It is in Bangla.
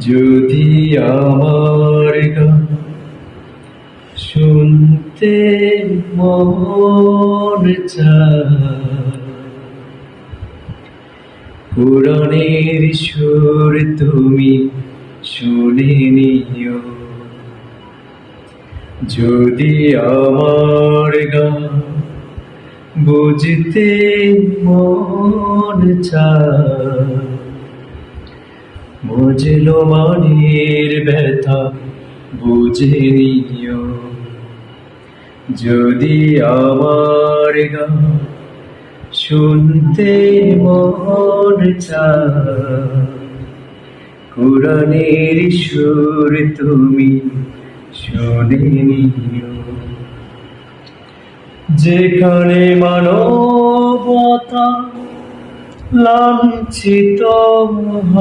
যদি আমার গান শুনতে মন চায়, পুরাণের সুর তুমি শুনে নিও। যদি আমার গান বুঝতে মন চায়, বুঝলো মানের ব্যথা বুঝে নিও। যদি আমার গান শুনতে মন চায়, কোরআনের সুর তুমি শুনে নিও। যেখানে মানবতা লাঞ্ছিত হয়,